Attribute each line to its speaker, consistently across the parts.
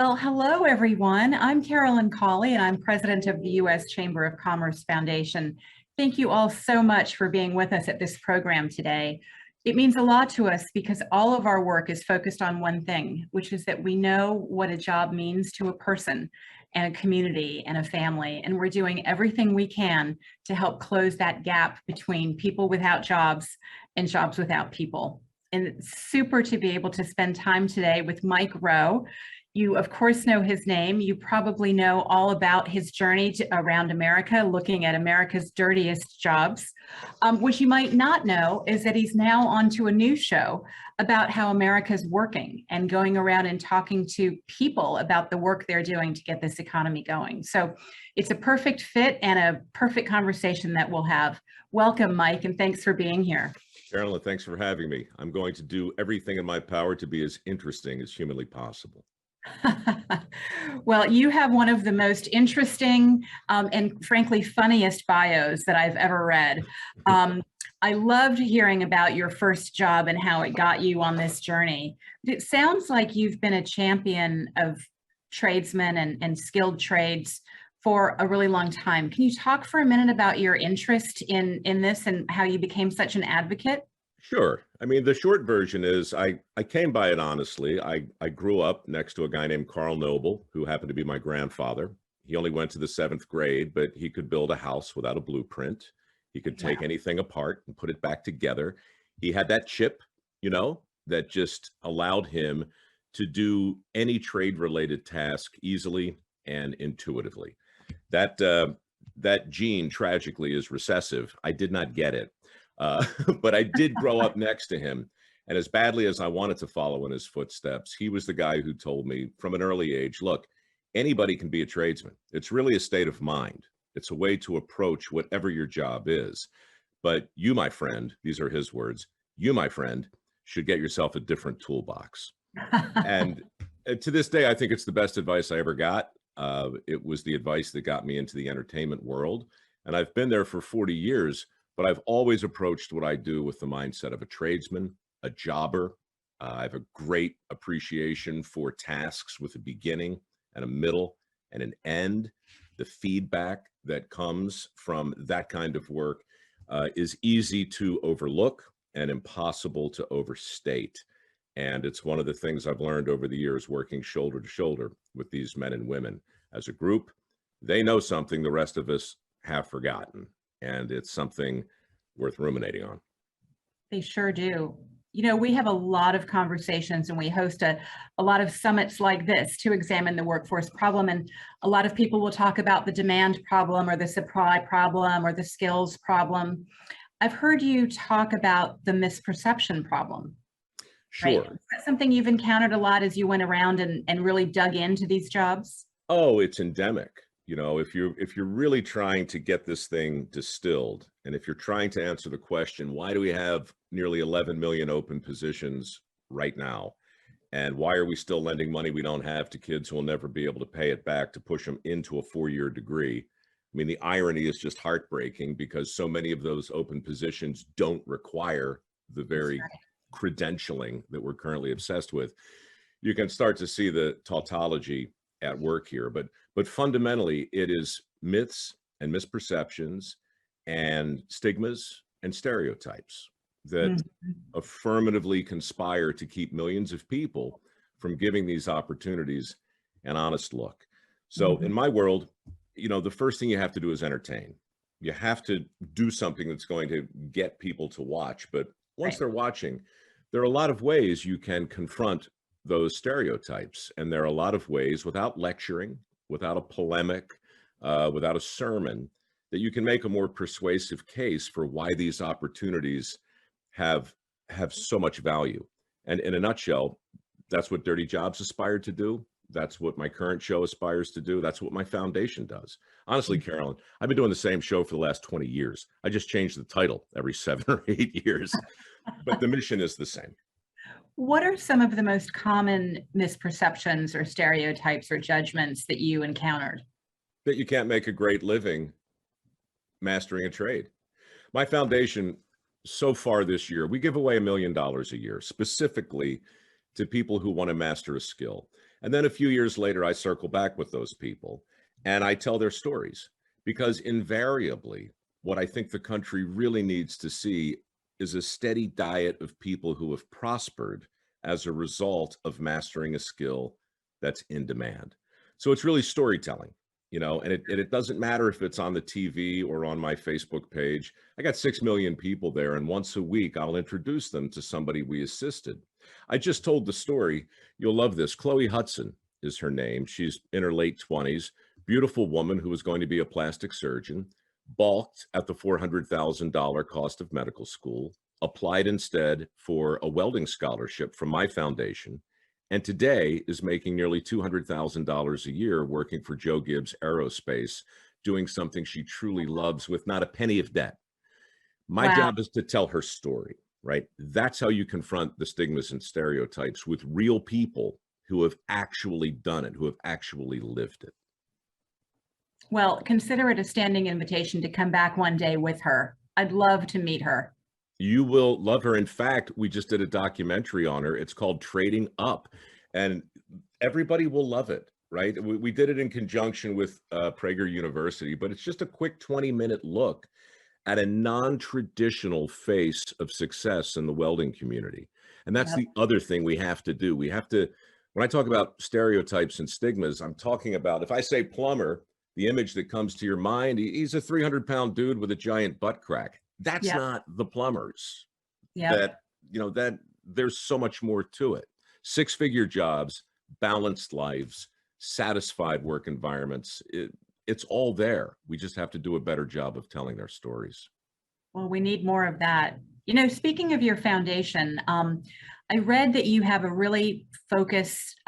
Speaker 1: Well, hello, everyone. I'm Carolyn Cawley, and I'm president of the U.S. Chamber of Commerce Foundation. Thank you all so much for being with us at this program today. It means a lot to us because all of our work is focused on one thing, which is that we know what a job means to a person and a community and a family, and we're doing everything we can to help close that gap between people without jobs and jobs without people. And it's super to be able to spend time today with Mike Rowe. You, of course, know his name. You probably know all about his journey around America, looking at America's dirtiest jobs. What you might not know is that he's now on to a new show about how America's working and going around and talking to people about the work they're doing to get this economy going. So it's a perfect fit and a perfect conversation that we'll have. Welcome, Mike, and thanks for being here.
Speaker 2: Carolyn, thanks for having me. I'm going to do everything in my power to be as interesting as humanly possible.
Speaker 1: Well, you have one of the most interesting and frankly funniest bios that I've ever read. I loved hearing about your first job and how it got you on this journey. It sounds like you've been a champion of tradesmen and skilled trades for a really long time. Can you talk for a minute about your interest in this and how you became such an advocate?
Speaker 2: Sure. I mean, the short version is I came by it honestly. I grew up next to a guy named Carl Noble, who happened to be my grandfather. He only went to the 7th grade, but he could build a house without a blueprint. He could take anything apart and put it back together. He had that chip, that just allowed him to do any trade-related task easily and intuitively. That gene tragically is recessive. I did not get it. But I did grow up next to him. And as badly as I wanted to follow in his footsteps, he was the guy who told me from an early age, look, anybody can be a tradesman. It's really a state of mind. It's a way to approach whatever your job is. But you, my friend, these are his words, you, my friend, should get yourself a different toolbox. And to this day, I think it's the best advice I ever got. It was the advice that got me into the entertainment world. And I've been there for 40 years. But I've always approached what I do with the mindset of a tradesman, a jobber. I have a great appreciation for tasks with a beginning and a middle and an end. The feedback that comes from that kind of work is easy to overlook and impossible to overstate. And it's one of the things I've learned over the years working shoulder to shoulder with these men and women. As a group, they know something the rest of us have forgotten. And it's something worth ruminating on.
Speaker 1: They sure do. We have a lot of conversations and we host a lot of summits like this to examine the workforce problem. And a lot of people will talk about the demand problem or the supply problem or the skills problem. I've heard you talk about the misperception problem.
Speaker 2: Sure.
Speaker 1: Right? Is that something you've encountered a lot as you went around and really dug into these jobs?
Speaker 2: Oh, it's endemic. If you're really trying to get this thing distilled, and if you're trying to answer the question, why do we have nearly 11 million open positions right now? And why are we still lending money we don't have to kids who will never be able to pay it back to push them into a 4-year degree? I mean, the irony is just heartbreaking because so many of those open positions don't require the very credentialing that we're currently obsessed with. You can start to see the tautology at work here, but fundamentally it is myths and misperceptions and stigmas and stereotypes that affirmatively conspire to keep millions of people from giving these opportunities an honest look. So in my world, the first thing you have to do is entertain. You have to do something that's going to get people to watch. But once they're watching, there are a lot of ways you can confront those stereotypes. And there are a lot of ways without lecturing, without a polemic, without a sermon, that you can make a more persuasive case for why these opportunities have so much value. And in a nutshell, that's what Dirty Jobs aspired to do. That's what my current show aspires to do. That's what my foundation does. Honestly, Carolyn, I've been doing the same show for the last 20 years. I just changed the title every 7 or 8 years, but the mission is the same.
Speaker 1: What are some of the most common misperceptions or stereotypes or judgments that you encountered?
Speaker 2: That you can't make a great living mastering a trade. My foundation, so far this year, we give away $1 million a year, specifically to people who want to master a skill. And then a few years later, I circle back with those people and I tell their stories, because invariably, what I think the country really needs to see is a steady diet of people who have prospered as a result of mastering a skill that's in demand. So it's really storytelling, and it doesn't matter if it's on the TV or on my Facebook page. I got 6 million people there, and once a week, I'll introduce them to somebody we assisted. I just told the story. You'll love this. Chloe Hudson is her name. She's in her late 20s, beautiful woman who was going to be a plastic surgeon, balked at the $400,000 cost of medical school, applied instead for a welding scholarship from my foundation, and today is making nearly $200,000 a year working for Joe Gibbs Aerospace, doing something she truly loves with not a penny of debt. My
Speaker 1: Wow.
Speaker 2: job is to tell her story, right? That's how you confront the stigmas and stereotypes with real people who have actually done it, who have actually lived it.
Speaker 1: Well, consider it a standing invitation to come back one day with her. I'd love to meet her.
Speaker 2: You will love her. In fact, we just did a documentary on her. It's called Trading Up, and everybody will love it, right? We did it in conjunction with Prager University, but it's just a quick 20-minute look at a non-traditional face of success in the welding community. And that's
Speaker 1: Yep.
Speaker 2: the other thing we have to do. We have to, when I talk about stereotypes and stigmas, I'm talking about, if I say plumber, the image that comes to your mind, he's a 300-pound dude with a giant butt crack. That's
Speaker 1: Yep.
Speaker 2: not the plumbers.
Speaker 1: Yep.
Speaker 2: That there's so much more to it. 6-figure jobs, balanced lives, satisfied work environments. It's all there. We just have to do a better job of telling their stories.
Speaker 1: Well, we need more of that. Speaking of your foundation, I read that you have a really focused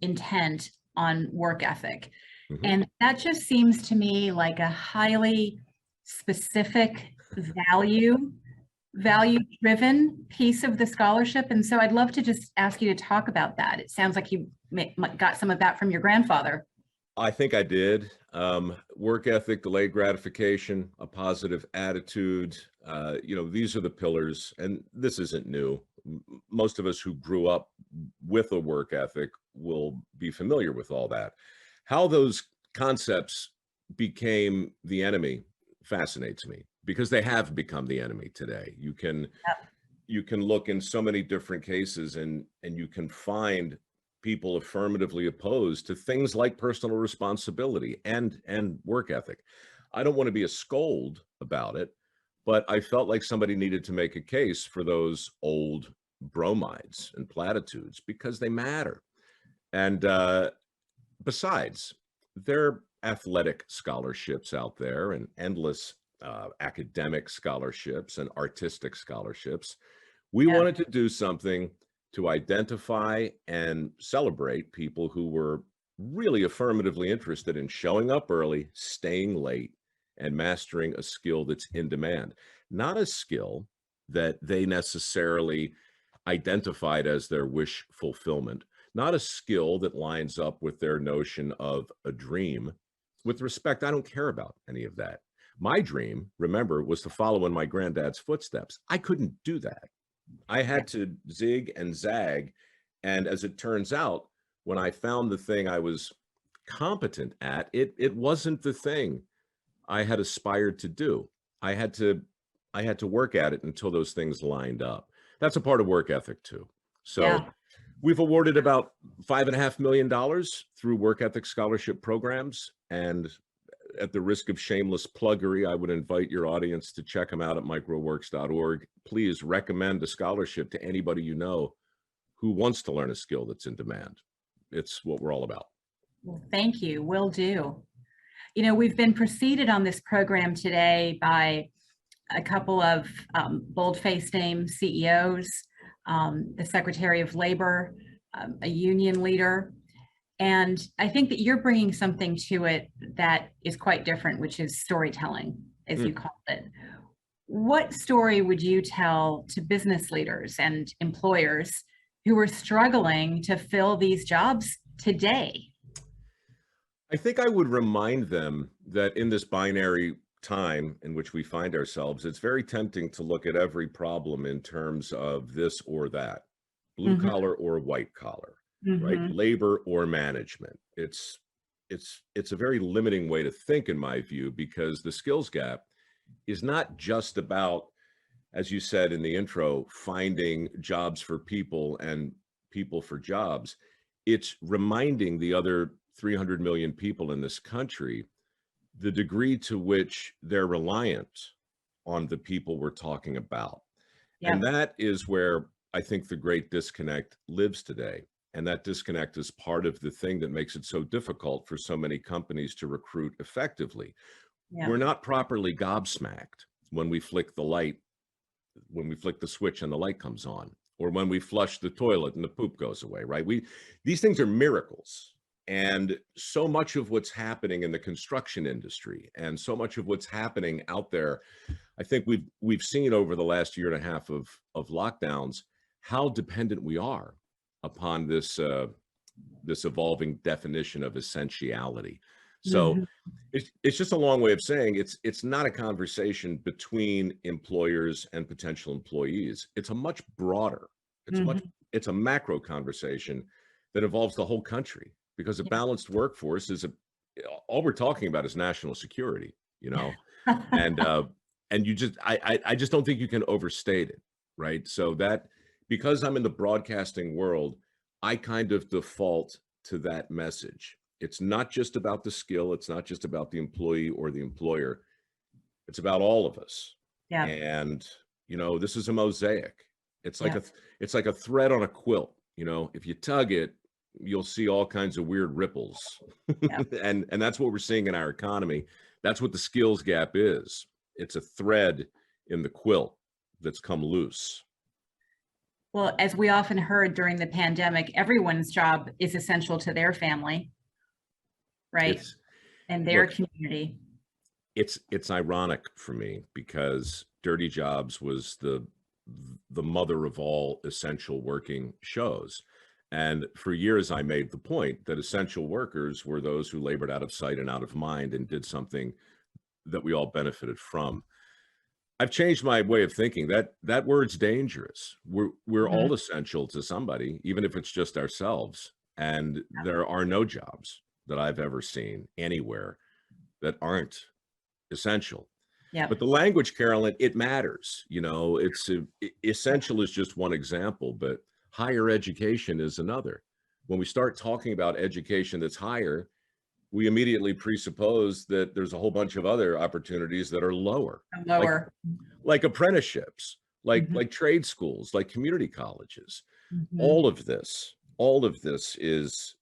Speaker 1: intent on work ethic.
Speaker 2: Mhm.
Speaker 1: And that just seems to me like a highly specific value-driven piece of the scholarship. And so I'd love to just ask you to talk about that. It sounds like you got some of that from your grandfather.
Speaker 2: I think I did. Work ethic, delayed gratification, a positive attitude. These are the pillars, and this isn't new. Most of us who grew up with a work ethic will be familiar with all that. How those concepts became the enemy fascinates me, because they have become the enemy today. You can look in so many different cases, and you can find people affirmatively opposed to things like personal responsibility and work ethic. I don't want to be a scold about it, but I felt like somebody needed to make a case for those old bromides and platitudes, because they matter. And besides, there are athletic scholarships out there and endless academic scholarships and artistic scholarships. We
Speaker 1: Yeah.
Speaker 2: wanted to do something to identify and celebrate people who were really affirmatively interested in showing up early, staying late, and mastering a skill that's in demand. Not a skill that they necessarily identified as their wish fulfillment, not a skill that lines up with their notion of a dream. With respect, I don't care about any of that. My dream, remember, was to follow in my granddad's footsteps. I couldn't do that. I had to zig and zag. And as it turns out, when I found the thing I was competent at, it wasn't the thing I had aspired to do. I had to work at it until those things lined up. That's a part of work ethic too. So
Speaker 1: Yeah.
Speaker 2: we've awarded about $5.5 million through work ethic scholarship programs. And at the risk of shameless pluggery, I would invite your audience to check them out at mikeroweWORKS.org. Please recommend a scholarship to anybody you know who wants to learn a skill that's in demand. It's what we're all about.
Speaker 1: Well, thank you. Will do. We've been preceded on this program today by a couple of bold-faced name CEOs, the Secretary of Labor, a union leader. And I think that you're bringing something to it that is quite different, which is storytelling, as you called it. What story would you tell to business leaders and employers who are struggling to fill these jobs today?
Speaker 2: I think I would remind them that in this binary time in which we find ourselves, it's very tempting to look at every problem in terms of this or that, blue collar or white collar, right? Labor or management. It's a very limiting way to think, in my view, because the skills gap is not just about, as you said in the intro, finding jobs for people and people for jobs. It's reminding the other 300 million people in this country the degree to which they're reliant on the people we're talking about.
Speaker 1: Yeah.
Speaker 2: And that is where I think the great disconnect lives today. And that disconnect is part of the thing that makes it so difficult for so many companies to recruit effectively.
Speaker 1: Yeah.
Speaker 2: We're not properly gobsmacked when we flick the light, when we flick the switch and the light comes on, or when we flush the toilet and the poop goes away, right? These things are miracles. And so much of what's happening in the construction industry and so much of what's happening out there, I think we've seen over the last year and a half of lockdowns, how dependent we are upon this evolving definition of essentiality. So it's just a long way of saying it's not a conversation between employers and potential employees. It's a much broader, it's a macro conversation that involves the whole country, because a balanced workforce is all we're talking about is national security, and you just, I just don't think you can overstate it, right? So that, because I'm in the broadcasting world, I kind of default to that message. It's not just about the skill. It's not just about the employee or the employer. It's about all of us.
Speaker 1: Yeah.
Speaker 2: And, this is a mosaic. It's like it's like a thread on a quilt. If you tug it, you'll see all kinds of weird ripples. Yeah. and that's what we're seeing in our economy. That's what the skills gap is. It's a thread in the quilt that's come loose.
Speaker 1: Well, as we often heard during the pandemic, everyone's job is essential to their family, right? And their community.
Speaker 2: It's ironic for me, because Dirty Jobs was the mother of all essential working shows. And for years, I made the point that essential workers were those who labored out of sight and out of mind and did something that we all benefited from. I've changed my way of thinking. That word's dangerous. We're all essential to somebody, even if it's just ourselves. And there are no jobs that I've ever seen anywhere that aren't essential.
Speaker 1: Yeah.
Speaker 2: But the language, Carolyn, it matters. Essential is just one example, but higher education is another. When we start talking about education that's higher, we immediately presuppose that there's a whole bunch of other opportunities that are lower. Like apprenticeships, like trade schools, like community colleges. All of this is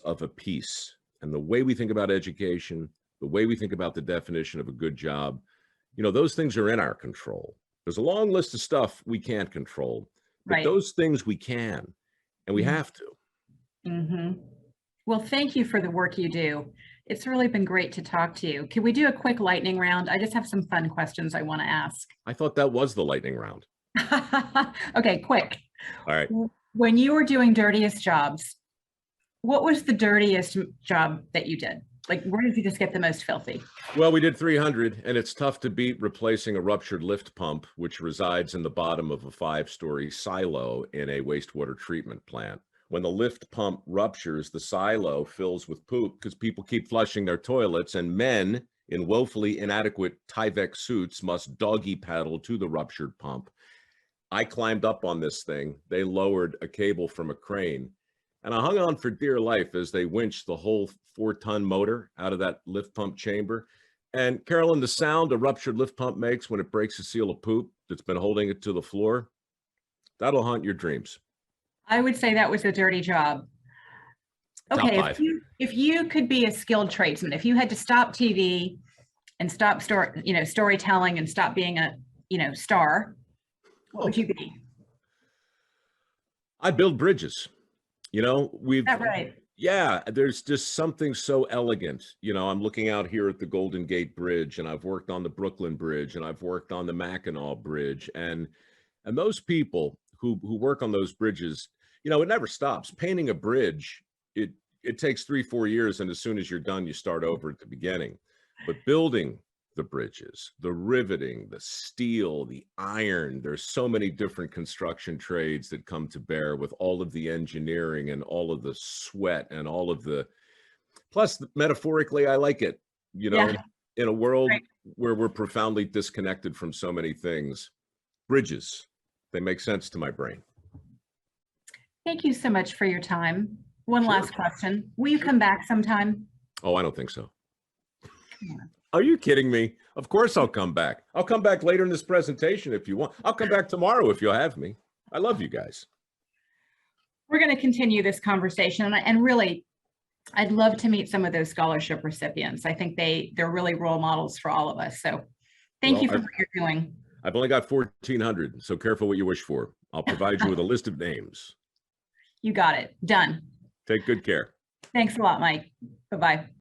Speaker 2: of a piece. And the way we think about education, the way we think about the definition of a good job, those things are in our control. There's a long list of stuff we can't control, but those things we can, and we have to.
Speaker 1: Well, thank you for the work you do. It's really been great to talk to you. Can we do a quick lightning round? I just have some fun questions I want to ask.
Speaker 2: I thought that was the lightning round.
Speaker 1: Okay, quick.
Speaker 2: All right.
Speaker 1: When you were doing dirtiest jobs, what was the dirtiest job that you did? Like, where did you just get the most filthy?
Speaker 2: Well, we did 300, and it's tough to beat replacing a ruptured lift pump, which resides in the bottom of a 5-story silo in a wastewater treatment plant. When the lift pump ruptures, the silo fills with poop because people keep flushing their toilets, and men in woefully inadequate Tyvek suits must doggy paddle to the ruptured pump. I climbed up on this thing. They lowered a cable from a crane, and I hung on for dear life as they winched the whole 4-ton motor out of that lift pump chamber. And Carolyn, the sound a ruptured lift pump makes when it breaks a seal of poop that's been holding it to the floor, that'll haunt your dreams.
Speaker 1: I would say that was a dirty job. Okay, if you could be a skilled tradesman, if you had to stop TV and stop storytelling and stop being a star, what would you be?
Speaker 2: I build bridges.
Speaker 1: Is that right?
Speaker 2: Yeah, there's just something so elegant. I'm looking out here at the Golden Gate Bridge, and I've worked on the Brooklyn Bridge, and I've worked on the Mackinac Bridge, and those people who work on those bridges, it never stops. Painting a bridge, it takes 3-4 years, and as soon as you're done, you start over at the beginning. But building the bridges, the riveting, the steel, the iron. There's so many different construction trades that come to bear with all of the engineering and all of the sweat and all of the, plus metaphorically, I like it, you know,
Speaker 1: Yeah.
Speaker 2: in a world
Speaker 1: Right.
Speaker 2: where we're profoundly disconnected from so many things. Bridges, they make sense to my brain.
Speaker 1: Thank you so much for your time. One
Speaker 2: Sure.
Speaker 1: last question. Will you come back sometime?
Speaker 2: Oh, I don't think so.
Speaker 1: Yeah.
Speaker 2: Are you kidding me? Of course I'll come back. I'll come back later in this presentation if you want. I'll come back tomorrow if you'll have me. I love you guys.
Speaker 1: We're going to continue this conversation, and really, I'd love to meet some of those scholarship recipients. I think they're really role models for all of us. So thank you for what you're doing.
Speaker 2: I've only got 1,400, so careful what you wish for. I'll provide you with a list of names.
Speaker 1: You got it. Done.
Speaker 2: Take good care.
Speaker 1: Thanks a lot, Mike. Bye-bye.